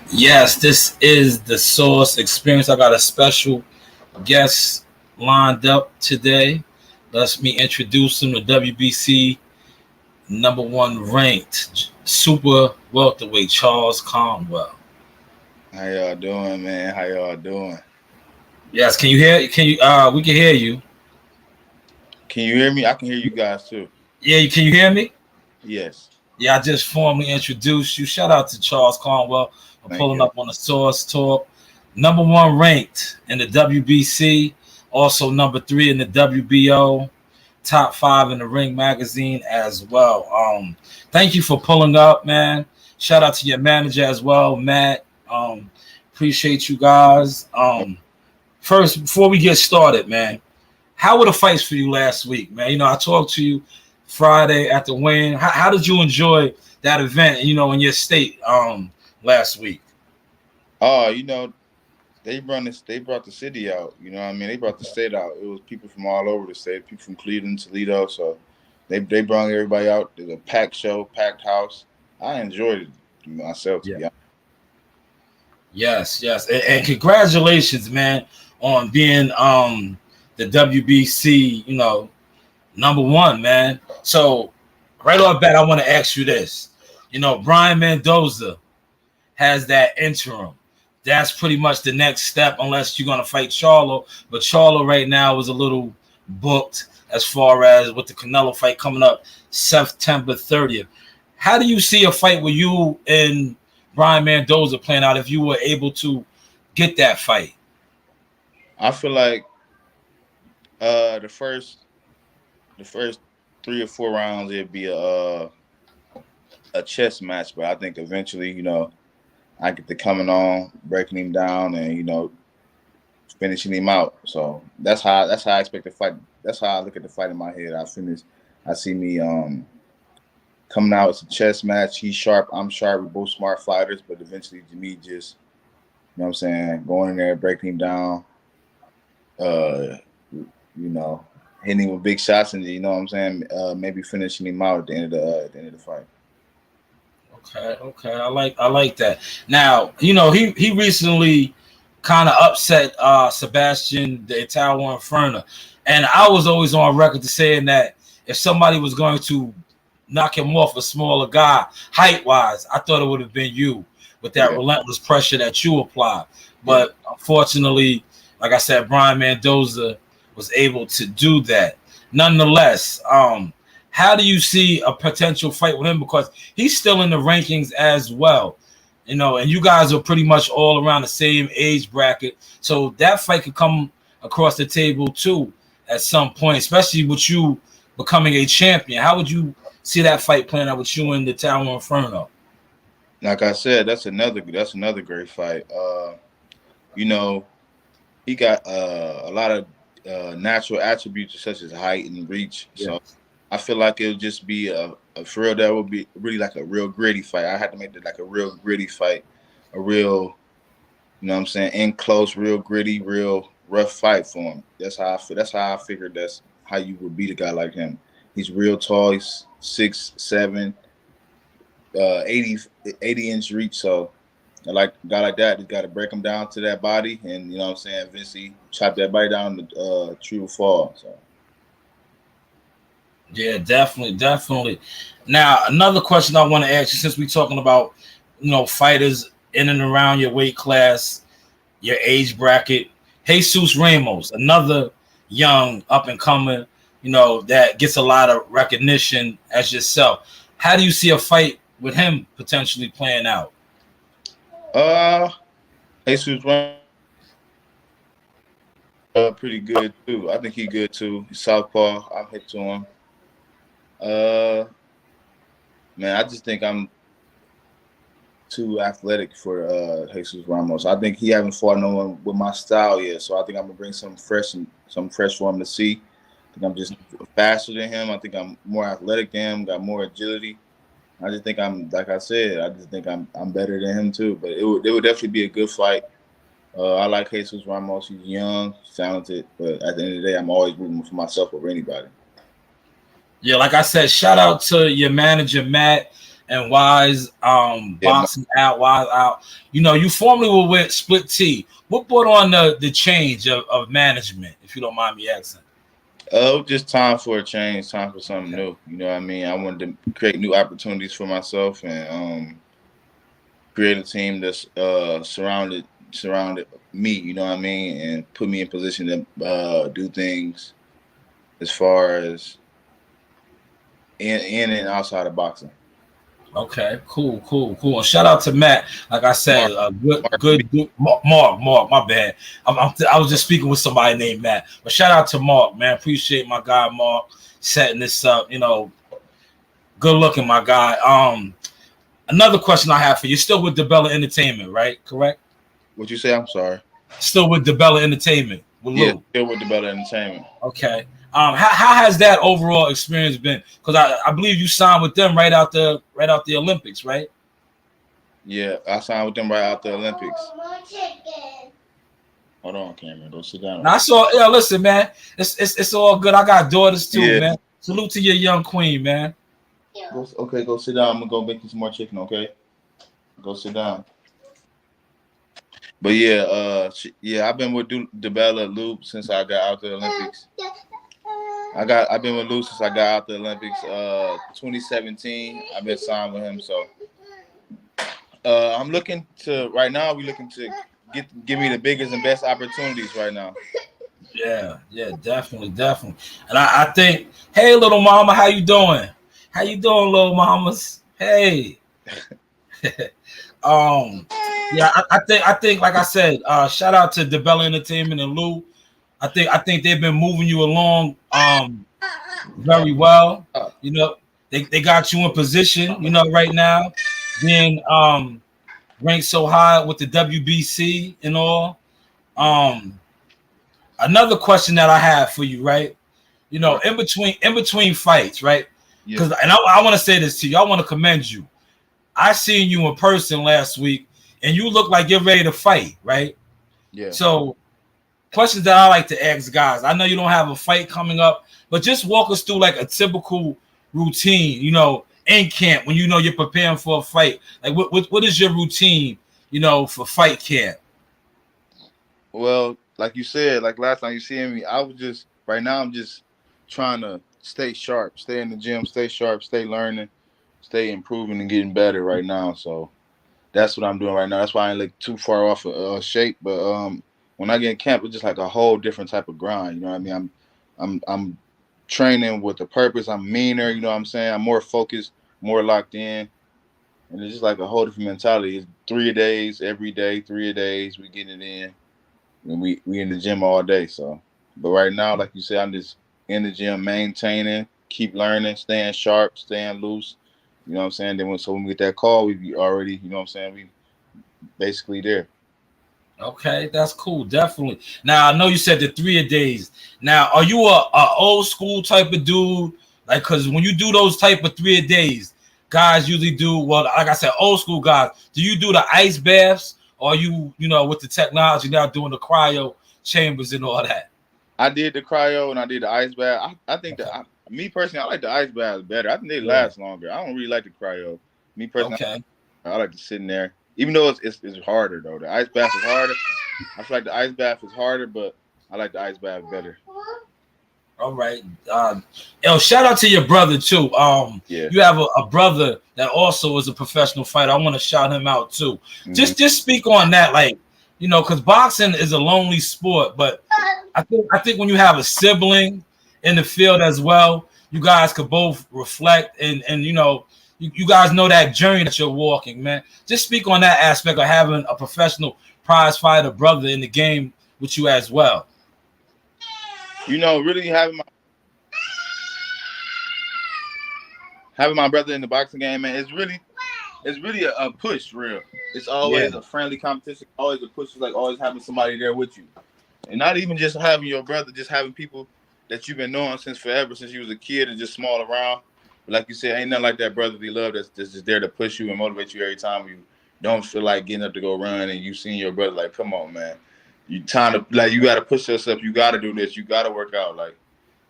Yes, this is the Source Experience. I got a special guest lined up today. Let me introduce him to WBC number one ranked super welterweight Charles Conwell. How y'all doing, man? How y'all doing? Yes, can you hear? Can you? We can hear you. Can you hear me? I can hear you guys too. Yeah, can you hear me? Yes. Yeah, I just formally introduced you. Shout out to Charles Conwell for Thank pulling you. up on the Source Talk. Number one ranked in the WBC, also number three in the WBO, top five in the Ring magazine as well. Thank you for pulling up, man. Shout out to your manager as well, Matt. Appreciate you guys. First, before we get started, man, how were the fights for you last week, man? You know, I talked to you Friday at the win. How did you enjoy that event, you know, in your state last week? Oh, they brought the city out. You know what I mean? They brought the state out. It was people from all over the state, people from Cleveland, Toledo. So they brought everybody out. It was a packed show, packed house. I enjoyed it myself, to be honest. Yes. And congratulations, man, on being the WBC, you know, number one, man. So right off bat, I want to ask you this. You know, Brian Mendoza has that interim. That's pretty much the next step, unless you're going to fight Charlo. But Charlo right now is a little booked as far as with the Canelo fight coming up September 30th. How do you see a fight with you and Brian Mendoza playing out if you were able to get that fight? I feel like the first 3 or 4 rounds it'd be a chess match, but I think eventually, I get to coming on, breaking him down, and finishing him out. So that's how I expect the fight. That's how I look at the fight in my head. I see me coming out. It's a chess match. He's sharp. I'm sharp. We're both smart fighters, but eventually to me just, going in there, breaking him down, hitting him with big shots, and maybe finishing him out at the end of the fight. Okay. I like that. Now, he recently kind of upset Sebastian the Italian Inferno, and I was always on record to saying that if somebody was going to knock him off, a smaller guy, height wise, I thought it would have been you with that relentless pressure that you applied. But unfortunately, like I said, Brian Mendoza was able to do that. Nonetheless, how do you see a potential fight with him? Because he's still in the rankings as well, and you guys are pretty much all around the same age bracket. So that fight could come across the table too at some point, especially with you becoming a champion. How would you see that fight playing out with you and the Italian Inferno? Like I said, that's another great fight. He got a lot of natural attributes such as height and reach. Yes. So I feel like it would just be a for real, that would be really like a real gritty fight. I had to make it like a real gritty fight, a real, in close, real gritty, real rough fight for him. That's how I feel. That's how I figured that's how you would beat a guy like him. He's real tall. He's 6'7", 80-inch reach. So like a guy like that, you got to break him down to that body, and eventually chop that body down to true fall. So. Yeah, definitely. Now, another question I want to ask you, since we're talking about, fighters in and around your weight class, your age bracket, Jesus Ramos, another young up-and-comer, that gets a lot of recognition as yourself. How do you see a fight with him potentially playing out? Jesus Ramos pretty good, too. I think he's good, too. He's southpaw. I'll hit to him. Man, I just think I'm too athletic for Jesus Ramos. I think he haven't fought no one with my style yet, so I think I'm gonna bring something fresh for him to see. I think I'm just faster than him. I think I'm more athletic than him, got more agility. I just think I'm better than him too. But it would definitely be a good fight. I like Jesus Ramos. He's young, talented, but at the end of the day, I'm always rooting for myself over anybody. Yeah, like I said, shout out to your manager Matt and Wise, Yeah, boxing out, Wise out. You know, you formerly were with Split T. What brought on the change of management, if you don't mind me asking? just time for a change, time for something new. You know what I mean? I wanted to create new opportunities for myself and create a team that's surrounded me. You know what I mean? And put me in position to do things as far as in and outside of boxing. Okay, cool. And shout out to Matt. Like I said, good. Mark. My bad. I was just speaking with somebody named Matt. But shout out to Mark, man. Appreciate my guy Mark setting this up. You know, good looking, my guy. Another question I have for you. Still with DeBella Entertainment, right? Correct. What you say? I'm sorry. Still with DeBella Entertainment. With Lou. Yeah, still with DeBella Entertainment. Okay. How has that overall experience been? Because I believe you signed with them right out the Olympics, right? Yeah, I signed with them right out the Olympics. Hold on, Cameron. Go sit down. Now, I saw. Yeah, listen, man. It's all good. I got daughters too, man. Salute to your young queen, man. Okay, go sit down. I'm gonna go make you some more chicken. Okay, go sit down. But yeah, I've been with DeBella Loop since I got out the Olympics. I've been with Lou since I got out the Olympics. 2017. I've been signed with him. So I'm looking to right now. We're looking to give me the biggest and best opportunities right now. Yeah, definitely. And I think, hey, little mama, how you doing? How you doing, little mamas? Hey. Yeah, I think, like I said, shout out to DeBella Entertainment and Lou. I think they've been moving you along very well. You know, they got you in position, you know, right now, being ranked so high with the WBC and all. Another question that I have for you, right? You know, in between fights, right? Because and I want to say this to you. I want to commend you. I seen you in person last week, and you look like you're ready to fight, right? Yeah. So, questions that I like to ask guys. I know you don't have a fight coming up, but just walk us through like a typical routine, you know, in camp when you know you're preparing for a fight. Like, what is your routine, you know, for fight camp? Well, like you said, like last time you seen me, I was just right now. I'm just trying to stay sharp, stay in the gym, stay sharp, stay learning, stay improving and getting better right now. So that's what I'm doing right now. That's why I ain't look too far off of shape. But when I get in camp, it's just like a whole different type of grind. You know what I mean? I'm training with a purpose. I'm meaner. You know what I'm saying? I'm more focused, more locked in, and it's just like a whole different mentality. It's 3 days every day, 3 days. We getting it in, and we in the gym all day. So, but right now, like you said, I'm just in the gym, maintaining, keep learning, staying sharp, staying loose. You know what I'm saying? Then when we get that call, we be already, you know what I'm saying? We basically there. Okay, that's cool, definitely. Now I know you said the 3 days. Now, are you a old school type of dude? Like, cause when you do those type of 3 days, guys usually do well. Like I said, old school guys. Do you do the ice baths, or you know, with the technology now doing the cryo chambers and all that? I did the cryo and I did the ice bath. I think that me personally, I like the ice baths better. I think they last longer. I don't really like the cryo. Me personally, I like to sit in there. Even though it's harder though. The ice bath is harder. I feel like the ice bath is harder, but I like the ice bath better. All right. Shout out to your brother too. You have a brother that also is a professional fighter. I want to shout him out too. Mm-hmm. Just speak on that, like, you know, because boxing is a lonely sport, but I think when you have a sibling in the field as well, you guys could both reflect and you know, you guys know that journey that you're walking, man. Just speak on that aspect of having a professional prize fighter brother in the game with you as well. You know, really having my brother in the boxing game, man, it's really a push, real. It's always a friendly competition, always a push. It's like always having somebody there with you. And not even just having your brother, just having people that you've been knowing since forever, since you was a kid and just small around. But like you said, ain't nothing like that brotherly love that's just there to push you and motivate you every time don't feel like getting up to go run, and you seen your brother like, come on, man, you time to like you got to push yourself. You got to do this. You got to work out. Like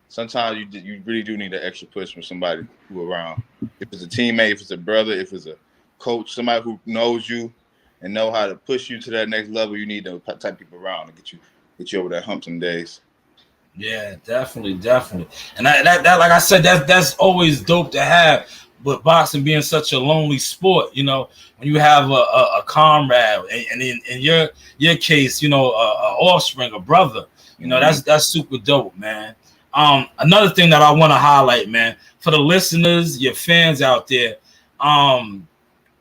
sometimes you really do need an extra push from somebody who around. If it's a teammate, if it's a brother, if it's a coach, somebody who knows you and know how to push you to that next level, you need those type of people around to get you over that hump some days. Yeah, definitely. And that like I said, that's always dope to have. But boxing being such a lonely sport, you know, when you have a comrade, and in your case, you know, a offspring, a brother, you know, that's super dope, man. Another thing that I want to highlight, man, for the listeners, your fans out there,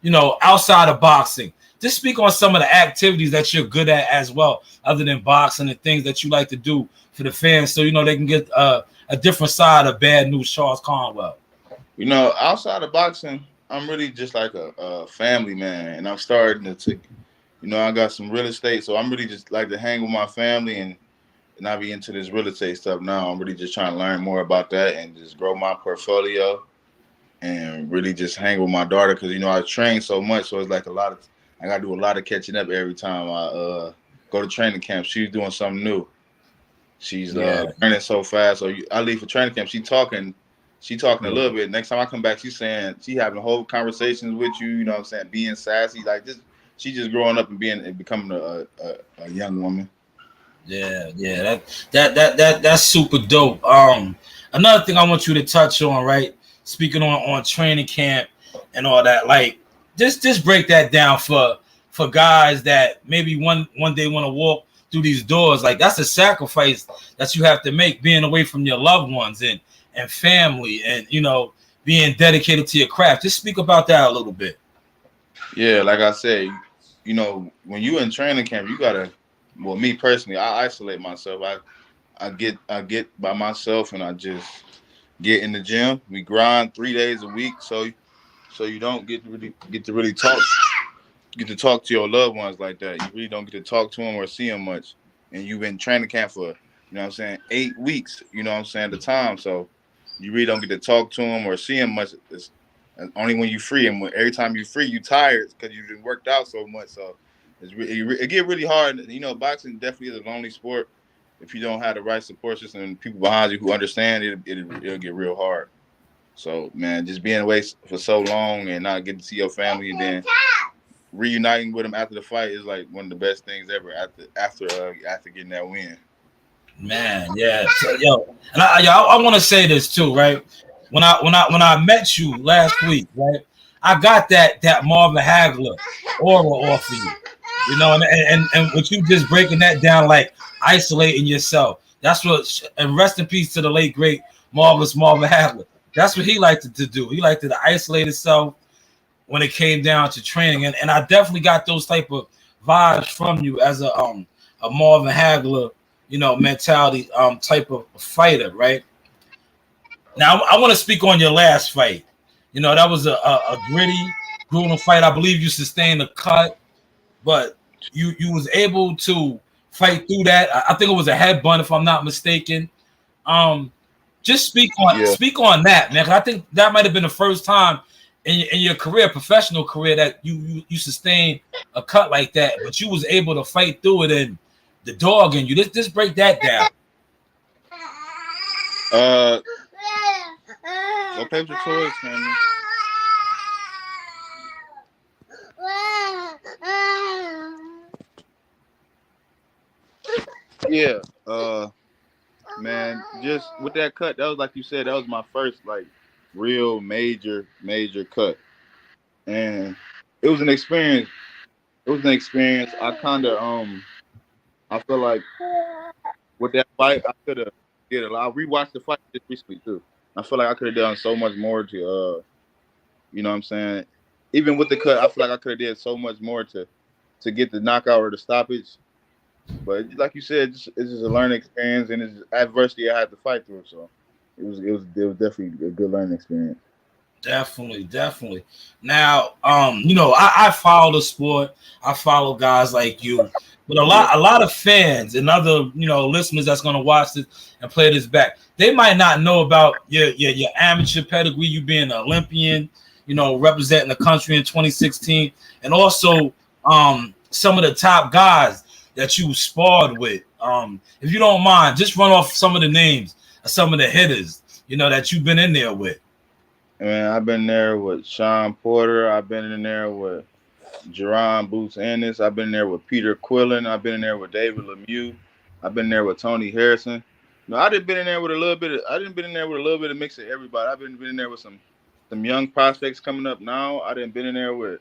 you know, outside of boxing, just speak on some of the activities that you're good at as well, other than boxing, and things that you like to do for the fans, so you know they can get a different side of Bad News Charles Conwell. You know, outside of boxing, I'm really just like a family man, and I'm starting to take, you know, I got some real estate, so I'm really just like to hang with my family, and I be into this real estate stuff now. I'm really just trying to learn more about that and just grow my portfolio, and really just hang with my daughter because you know I train so much, so it's like I got to do a lot of catching up every time I go to training camp. She's doing something new. She's learning so fast. So I leave for training camp. She talking a little bit. Next time I come back, she's saying she having whole conversations with you. You know what I'm saying? Being sassy, like this. She just growing up and becoming a young woman. Yeah. That's super dope. Another thing I want you to touch on, right? Speaking on training camp and all that, like just break that down for guys that maybe one day want to walk through these doors. Like that's a sacrifice that you have to make, being away from your loved ones and family, and you know, being dedicated to your craft. Just speak about that a little bit. Yeah, like I said, you know, when you in training camp, you gotta. Well, me personally, I isolate myself. I get by myself, and I just get in the gym. We grind 3 days a week, so you don't get to really talk. Get to talk to your loved ones like that. You really don't get to talk to them or see them much. And you've been training camp for, you know what I'm saying, 8 weeks, you know what I'm saying, at the time. So you really don't get to talk to them or see them much. It's only when you free. And every time you free, you tired because you've been worked out so much. So it get really hard. You know, boxing definitely is a lonely sport. If you don't have the right support system and people behind you who understand it, it'll get real hard. So, man, just being away for so long and not getting to see your family and then reuniting with them after the fight is like one of the best things ever after getting that win. Man, yeah. So, and I want to say this too, right? When I met you last week, right? I got that Marvin Hagler aura off of you, you know, and with you just breaking that down, like isolating yourself. That's what. And rest in peace to the late great marvelous Marvin Hagler. That's what he liked to do. He liked to isolate himself when it came down to training, and I definitely got those type of vibes from you as a Marvin Hagler, you know, mentality type of fighter, right? Now I want to speak on your last fight. You know, that was a gritty, brutal fight. I believe you sustained a cut, but you was able to fight through that. I think it was a headbutt, if I'm not mistaken. Just speak on that, man. 'Cause I think that might have been the first time in your career, professional career, that you sustained a cut like that, but you was able to fight through it, and the dog in you. Just break that down. Go play with your toys, man. Yeah, man, just with that cut, that was like you said, that was my first like real major cut, and it was an experience. I kind of I feel like with that fight, I could have did a lot. I rewatched the fight just recently too. I feel like I could have done so much more to, you know what I'm saying? Even with the cut, I feel like I could have did so much more to get the knockout or the stoppage. But like you said, it's just a learning experience, and it's adversity I had to fight through. So it was definitely a good learning experience. Definitely. Now, you know, I follow the sport. I follow guys like you, but a lot of fans and other, you know, listeners that's gonna watch this and play this back, they might not know about your amateur pedigree, you being an Olympian, representing the country in 2016, and also some of the top guys that you sparred with. If you don't mind, just run off some of the names of some of the hitters, that you've been in there with. Man, I've been there with Sean Porter. I've been in there with Jerron Boots Ennis. I've been there with Peter Quillen. I've been in there with David Lemieux. I've been there with Tony Harrison. No, I didn't been in there with a little bit of mix of everybody. I've been in there with some young prospects coming up now. I didn't been in there with,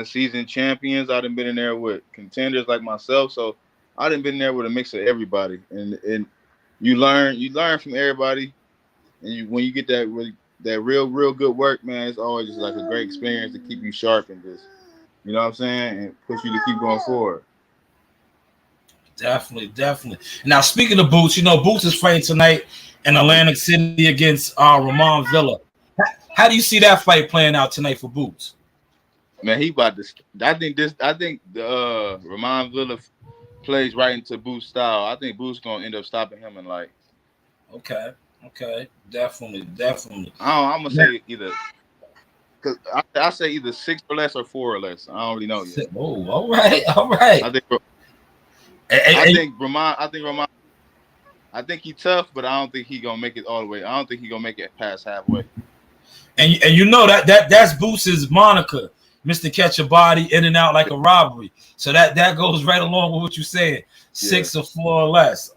seasoned champions. I didn't been in there with contenders like myself. So I didn't been in there with a mix of everybody. And you learn from everybody. And when you get that real good work, man, it's always just like a great experience to keep you sharp and just, and push you to keep going forward. Definitely. Now, speaking of Boots, Boots is fighting tonight in Atlantic City against Ramon Villa. How do you see that fight playing out tonight for Boots? Man, he about to. I think the Ramon Villa plays right into Boots' style. I think Boots gonna end up stopping him in like. Okay, definitely. I'm gonna say either. Cause I say either 6 or less or 4 or less. I don't really know yet. Oh, all right. I think he's tough, but I don't think he gonna make it all the way. I don't think he gonna make it past halfway. And that's Boots' moniker, Mr. Catch a Body, in and out like a robbery. So that goes right along with what you said, 6 or 4 or less.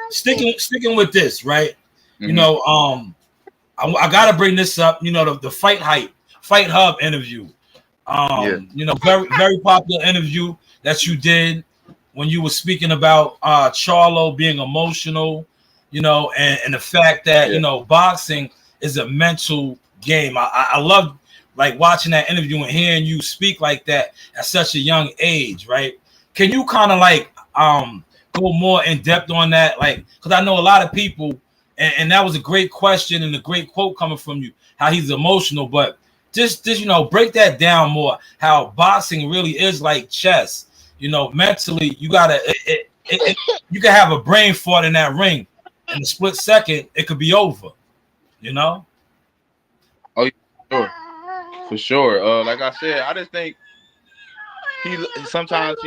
Sticking with this, right? Mm-hmm. I gotta bring this up. The Fight Hub interview. Very very popular interview that you did when you were speaking about Charlo being emotional, and the fact that boxing is a mental game. I love like watching that interview and hearing you speak like that at such a young age, right? Can you kind of like go more in depth on that? Like, because I know a lot of people, and that was a great question and a great quote coming from you, how he's emotional, but just break that down more, how boxing really is like chess. Mentally, you gotta you can have a brain fart in that ring. In a split second, it could be over. Oh, for sure. Like I said, I just think sometimes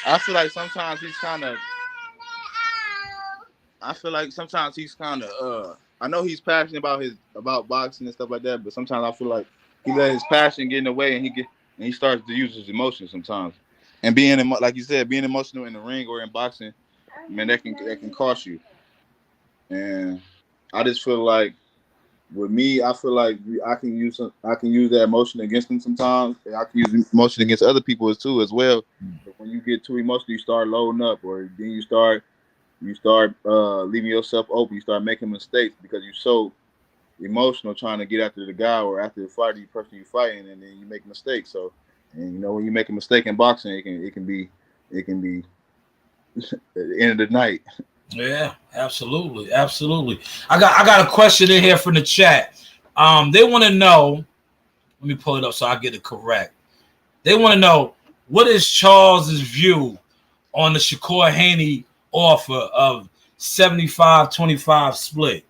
I feel like sometimes he's kind of. I know he's passionate about boxing and stuff like that, but sometimes I feel like he let his passion get in the way, and he starts to use his emotions sometimes. And like you said, being emotional in the ring or in boxing, man, that can cost you. And I just feel like with me, I feel like I can use that emotion against them sometimes. And I can use emotion against other people too as well. But when you get too emotional, you start loading up, or then you start leaving yourself open. You start making mistakes because you're so emotional trying to get after the guy or after the fighter, the person you're fighting, and then you make mistakes. So, and when you make a mistake in boxing, it can be at the end of the night. Yeah, absolutely. I got a question in here from the chat. They want to know. Let me pull it up so I get it correct. They want to know, what is Charles's view on the Shakur Haney offer of 75-25 split?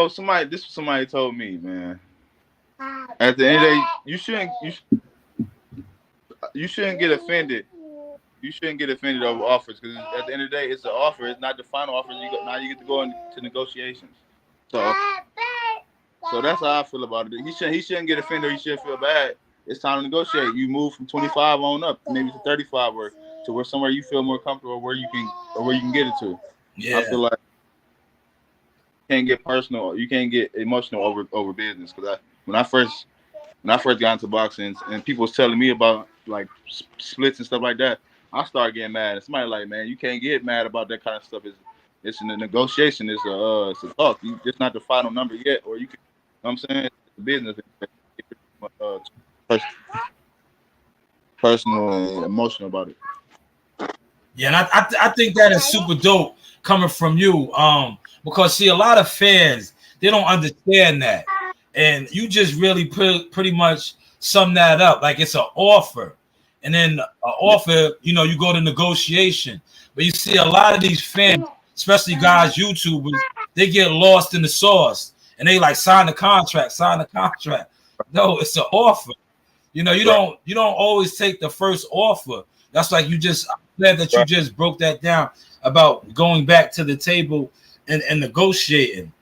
Somebody told me, man. At the end of the day, you shouldn't get offended. You shouldn't get offended over offers, because at the end of the day, it's an offer. It's not the final offer. Now you get to go into negotiations. So that's how I feel about it. He shouldn't get offended, or he shouldn't feel bad. It's time to negotiate. You move from 25 on up, maybe to 35, or to where somewhere you feel more comfortable, where you can get it to. Yeah. I feel like you can't get personal. You can't get emotional over business. Because when I first got into boxing and people was telling me about like splits and stuff like that, I started getting mad. And somebody like, man, you can't get mad about that kind of stuff. It's in the negotiation. It's a talk. It's not the final number yet, or you can. You know what I'm saying, it's a business. Personal and emotional about it. Yeah, and I think that is super dope coming from you. Because see, a lot of fans, they don't understand that, and you just really pretty much sum that up. Like, it's an offer, and then an offer, you go to negotiation. But you see a lot of these fans, especially guys, YouTubers, they get lost in the sauce and they like sign the contract. No, it's an offer. You know, you don't always take the first offer. That's like I'm glad that you just broke that down about going back to the table and negotiating.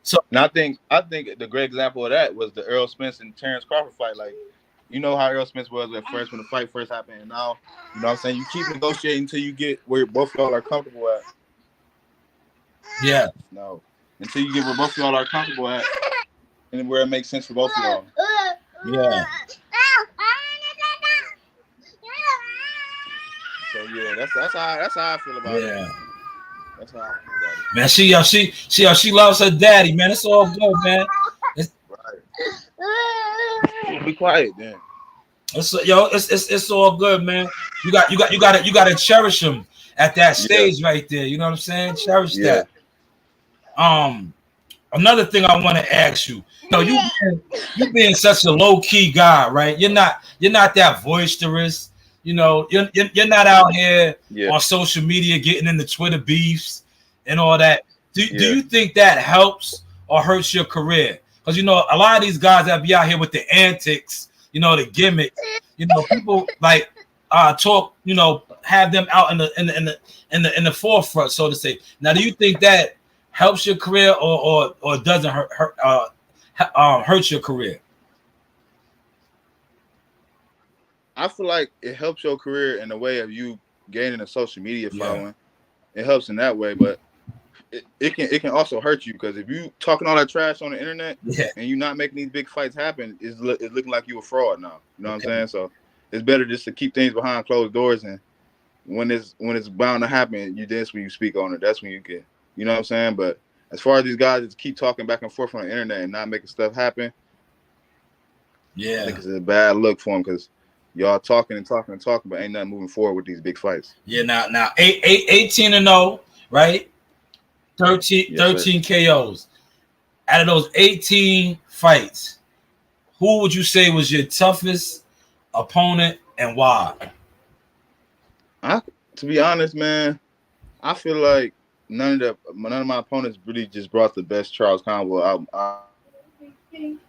So and I think the great example of that was the Errol Spence and Terrence Crawford fight. Like, you know how Errol Spence was at first when the fight first happened, and now, you know what I'm saying, you keep negotiating until you get where both y'all are comfortable at. Yeah. No. Until you get where both y'all are comfortable at and where it makes sense for both of y'all. Yeah. So yeah, that's how I feel about it. That's how I feel about Man, it. she loves her daddy, man. It's all good, man. Right. Be quiet, then. It's all good, man. You gotta cherish him at that stage right there. You know what I'm saying? Cherish that. Another thing I want to ask you. You know, you being such a low key guy, right? You're not that boisterous. You know, you're not out here on social media getting into Twitter beefs and all that. Do you think that helps or hurts your career? Because you know, a lot of these guys that be out here with the antics, you know, the gimmicks, you know, people like talk, you know, have them out in the forefront, so to say. Now, do you think that helps your career or doesn't hurt your career? I feel like it helps your career in the way of you gaining a social media following. It helps in that way, but it can also hurt you, because if you talking all that trash on the internet and you not making these big fights happen, it's looking like you a fraud now. You know what I'm saying? So it's better just to keep things behind closed doors, and when it's bound to happen, that's when you speak on it. That's when you get, you know what I'm saying? But as far as these guys just keep talking back and forth on the internet and not making stuff happen, I think it's a bad look for them, because y'all talking, but ain't nothing moving forward with these big fights. Yeah, now 18-0, right? 13 KOs. Out of those 18 fights, who would you say was your toughest opponent and why? To be honest, man, I feel like none of my opponents really just brought the best Charles Conwell out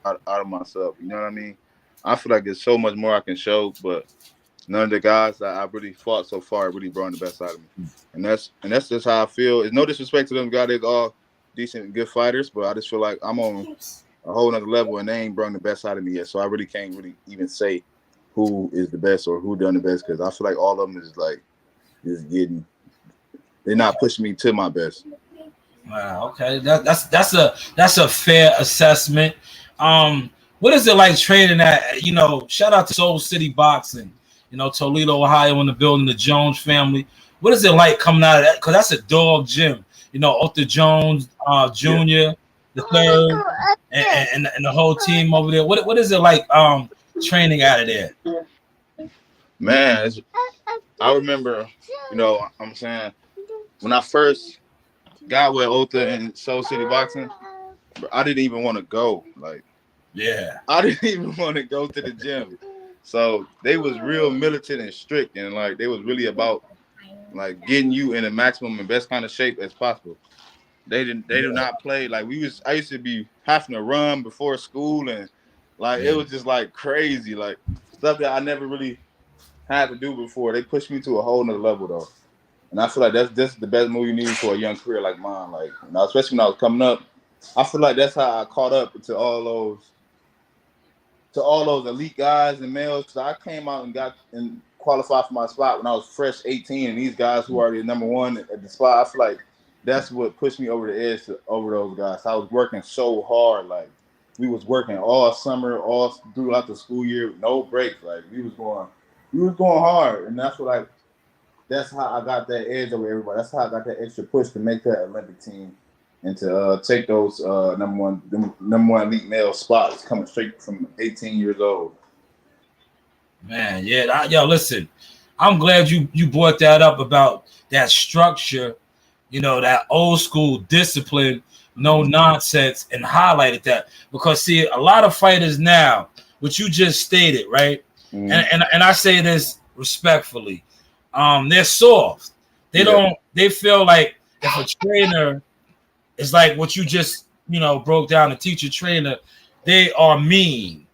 of myself. You know what I mean? I feel like there's so much more I can show, but none of the guys that I really fought so far really brought the best out of me. And that's just how I feel. It's no disrespect to them guys. They're all decent, good fighters, but I just feel like I'm on a whole nother level, and they ain't brought the best out of me yet. So I really can't even say who is the best or who done the best, because I feel like all of them is getting. They're not pushing me to my best. Wow. Okay. That's a fair assessment. What is it like training at, you know, shout out to Soul City Boxing, you know, Toledo, Ohio, in the building, the Jones family. What is it like coming out of that? Because that's a dog gym. You know, Arthur Jones, Jr., the third, and the whole team over there. What is it like training out of there? Man, I remember, you know, I'm saying, when I first got with Arthur and Soul City Boxing, I didn't even want to go. I didn't even want to go to the gym. So they was real militant and strict, and like they was really about like getting you in the maximum and best kind of shape as possible. They do not play like I used to be having to run before school, and like it was just like crazy, like stuff that I never really had to do before. They pushed me to a whole nother level though. And I feel like that's the best move you need for a young career like mine. Like, you know, especially when I was coming up, I feel like that's how I caught up to all those elite guys and males. So I came out and got and qualified for my spot when I was fresh 18, and these guys who are already number one at the spot, I feel like that's what pushed me over the edge over those guys. I was working so hard, like we was working all summer, all throughout the school year, no breaks. Like we was going hard, and that's how I got that edge over everybody. That's how I got that extra push to make that Olympic team and to take those number one elite male spots coming straight from 18 years old. Man, listen, I'm glad you brought that up about that structure, you know, that old school discipline, no nonsense, and highlighted that. Because see, a lot of fighters now, what you just stated, right? Mm-hmm. And I say this respectfully, they're soft. They feel like if a trainer it's like what you just broke down. The teacher trainer, they are mean.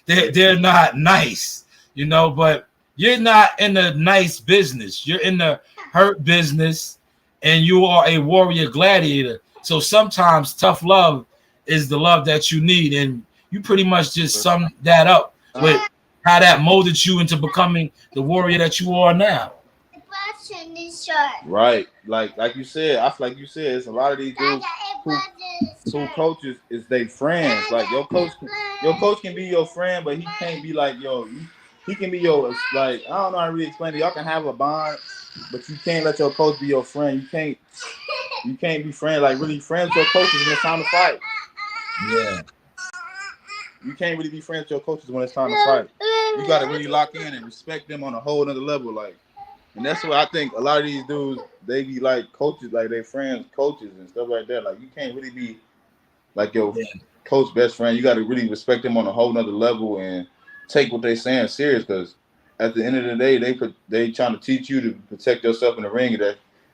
They're not nice. But you're not in the nice business. You're in the hurt business, and you are a warrior gladiator. So sometimes tough love is the love that you need, and you pretty much just sum that up with how that molded you into becoming the warrior that you are now. Right, like you said, I feel like you said, it's a lot of these dudes who coaches is they friends. Like your coach can be your friend, but he can't be like he can be your like I don't know how to really explain it. Y'all can have a bond, but you can't let your coach be your friend. You can't be friends like really friends with your coaches when it's time to fight. Yeah. You can't really be friends with your coaches when it's time to fight. You got to really lock in and respect them on a whole other level, like. And that's what I think a lot of these dudes, they be like coaches, like their friends, coaches and stuff like that. Like you can't really be like your coach best friend. You got to really respect them on a whole nother level and take what they saying serious. Because at the end of the day, they trying to teach you to protect yourself in the ring. And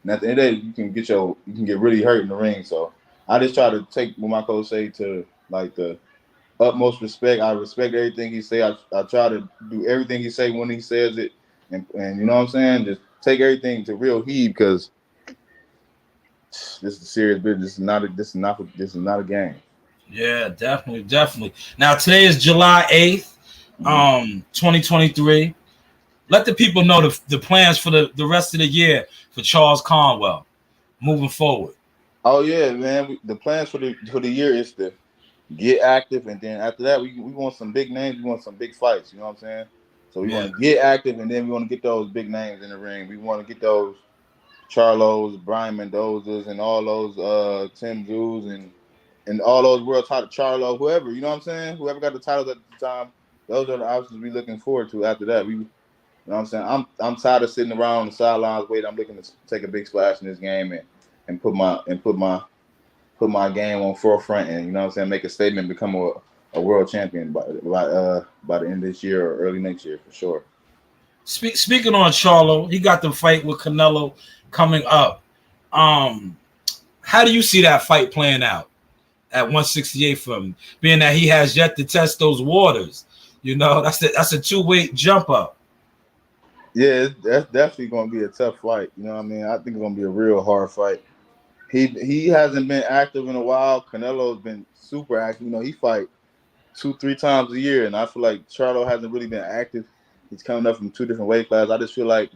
at the end of the day, you can get really hurt in the ring. So I just try to take what my coach say to like the utmost respect. I respect everything he say. I try to do everything he say when he says it. And you know what I'm saying? Just take everything to real heed because this is serious business. This is not a game. Yeah, definitely. Now today is July 8th, 2023. Let the people know the plans for the rest of the year for Charles Conwell moving forward. Oh yeah, man. The plans for the year is to get active, and then after that, we want some big names. We want some big fights. You know what I'm saying? So we want to get active, and then we want to get those big names in the ring. We want to get those Charlos, Brian Mendozas, and all those Tim Zeus and all those world title Charlo, whoever. You know what I'm saying? Whoever got the titles at the time, those are the options we looking forward to. After that, you know what I'm saying? I'm tired of sitting around on the sidelines waiting. I'm looking to take a big splash in this game and put my game on forefront, and you know what I'm saying, make a statement, become a world champion by the end of this year or early next year for sure. Speaking on Charlo, he got the fight with Canelo coming up. How do you see that fight playing out at 168 for him, being that he has yet to test those waters? That's a 2-weight jump up. Yeah, that's definitely going to be a tough fight. You know what I mean? I think it's going to be a real hard fight. He hasn't been active in a while. Canelo's been super active. He fight 2-3 times a year, and I feel like Charlo hasn't really been active. He's coming up from 2 different weight classes. I just feel like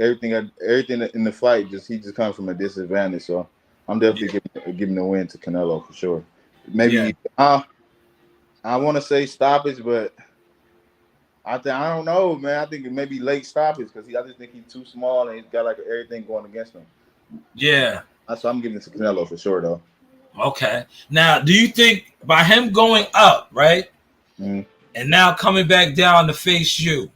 everything in the fight he just comes from a disadvantage. So I'm definitely giving the win to Canelo for sure. Maybe I want to say stoppage, but I don't know, man. I think it may be late stoppage because I just think he's too small and he's got like everything going against him. Yeah. So I'm giving it to Canelo for sure, though. Okay. Now, do you think by him going up, right, and now coming back down to face you,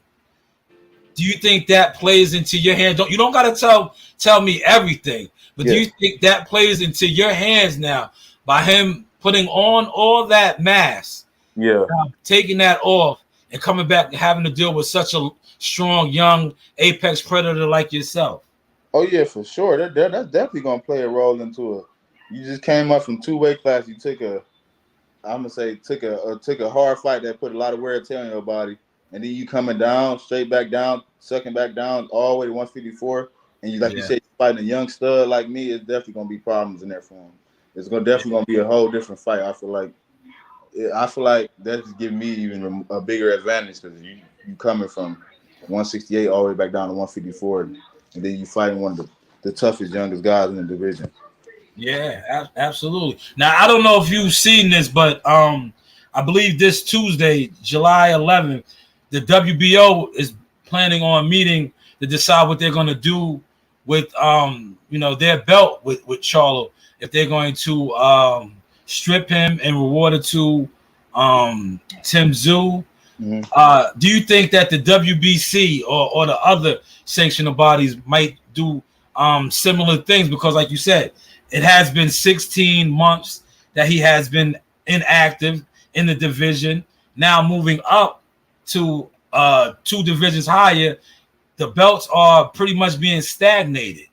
do you think that plays into your hands? You don't got to tell me everything, but do you think that plays into your hands now by him putting on all that mass, taking that off, and coming back and having to deal with such a strong, young apex predator like yourself? Oh yeah, for sure. That's definitely gonna play a role into it. You just came up from 2 weight classes. You took a hard fight that put a lot of wear and tear on your body, and then you coming down, straight back down, sucking back down all the way to 154, and you said, fighting a young stud like me, it's definitely gonna be problems in there for him. It's definitely gonna be a whole different fight. I feel like that's giving me even a bigger advantage because you coming from 168 all the way back down to 154. And then you fighting one of the toughest, youngest guys in the division. Yeah, absolutely. Now, I don't know if you've seen this, but I believe this Tuesday, July 11th, the WBO is planning on meeting to decide what they're going to do with, their belt with Charlo. If they're going to strip him and reward it to Tim Zeus. Do you think that the WBC or the other sanctioning bodies might do similar things? Because like you said, it has been 16 months that he has been inactive in the division. Now moving up to 2 divisions higher, the belts are pretty much being stagnated.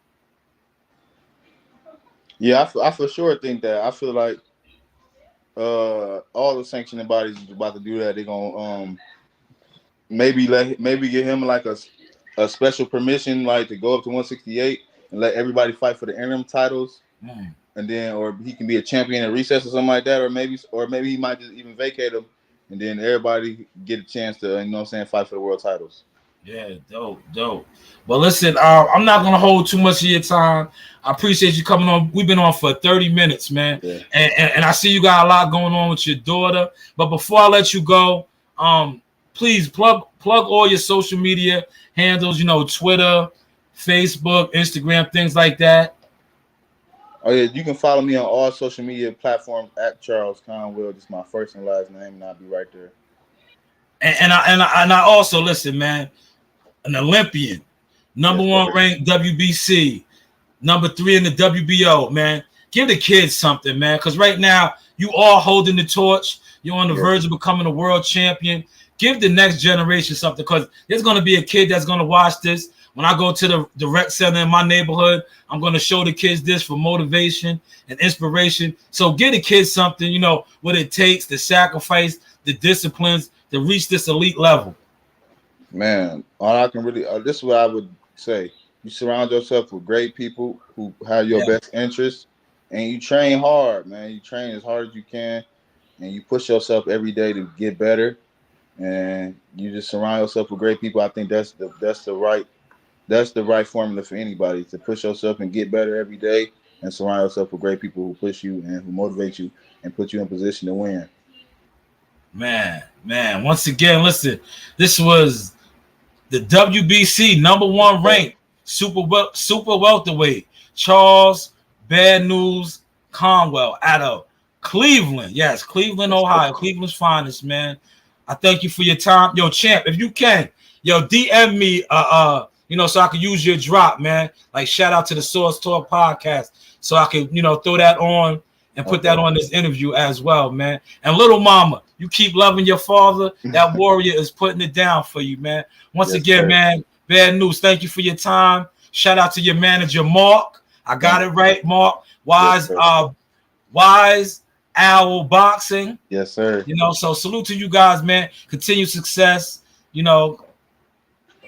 Yeah, I for sure think that. I feel like all the sanctioning bodies is about to do that. They're gonna maybe give him like a special permission, like to go up to 168 and let everybody fight for the interim titles, and then or he can be a champion at recess or something like that, or maybe he might just even vacate him, and then everybody get a chance to fight for the world titles. Yeah, dope. Well, listen, I'm not gonna hold too much of your time. I appreciate you coming on. We've been on for 30 minutes, man. Yeah. And I see you got a lot going on with your daughter. But before I let you go, please plug all your social media handles, Twitter, Facebook, Instagram, things like that. Oh yeah, you can follow me on all social media platforms at Charles Conwell. Just my first and last name, and I'll be right there. And I also listen, man. An Olympian, number one ranked WBC, number 3 in the WBO, man. Give the kids something, man, because right now you are holding the torch. You're on the verge of becoming a world champion. Give the next generation something, because there's going to be a kid that's going to watch this. When I go to the rec center in my neighborhood, I'm going to show the kids this for motivation and inspiration. So give the kids something, what it takes, the sacrifice, the disciplines to reach this elite level. Man, all I can really this is what I would say. You surround yourself with great people who have your best interests, and you train hard, man. You train as hard as you can, and you push yourself every day to get better. And you just surround yourself with great people. I think that's the right formula for anybody, to push yourself and get better every day, and surround yourself with great people who push you and who motivate you and put you in position to win. Man. Once again, listen, this was the WBC number 1 ranked super welterweight Charles Bad News Conwell out of Cleveland. Yes, Cleveland, Ohio. Cleveland's finest, man. I thank you for your time. Yo, champ, if you can, DM me so I can use your drop, man. Like, shout out to the Source Talk podcast, so I can, throw that on and put that on this interview as well, man. And little mama, you keep loving your father. That warrior is putting it down for you, man. Once again, man, Bad News, thank you for your time. Shout out to your manager, Mark. I got it right, Mark. Wise Owl Boxing. Yes, sir. So salute to you guys, man. Continued success.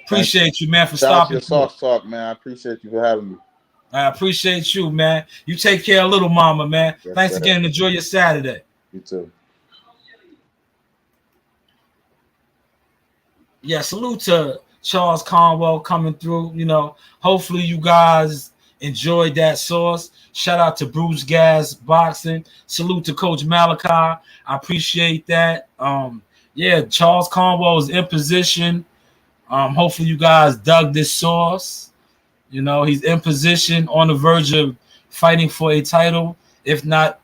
Appreciate you, man, for stopping. Soft Talk, man. I appreciate you for having me. I appreciate you, man. You take care of little mama, man. Yes, thanks sir. again. Enjoy your Saturday. You too. Yeah, salute to Charles Conwell coming through. Hopefully you guys enjoyed that source. Shout out to Bruce Gas Boxing. Salute to Coach Malachi. I appreciate that. Charles Conwell is in position. Hopefully you guys dug this source. He's in position, on the verge of fighting for a title, if not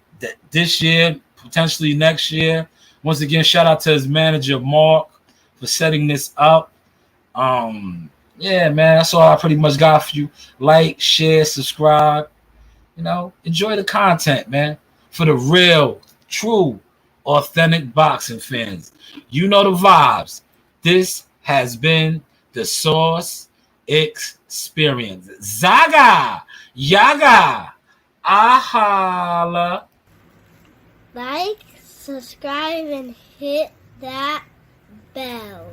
this year, potentially next year. Once again, shout out to his manager, Mark, for setting this up. Man, that's all I pretty much got for you. Like, share, subscribe. Enjoy the content, man. For the real, true, authentic boxing fans. You know the vibes. This has been the Source Experience. Zaga, Yaga, Ahala. Like, subscribe, and hit that bell.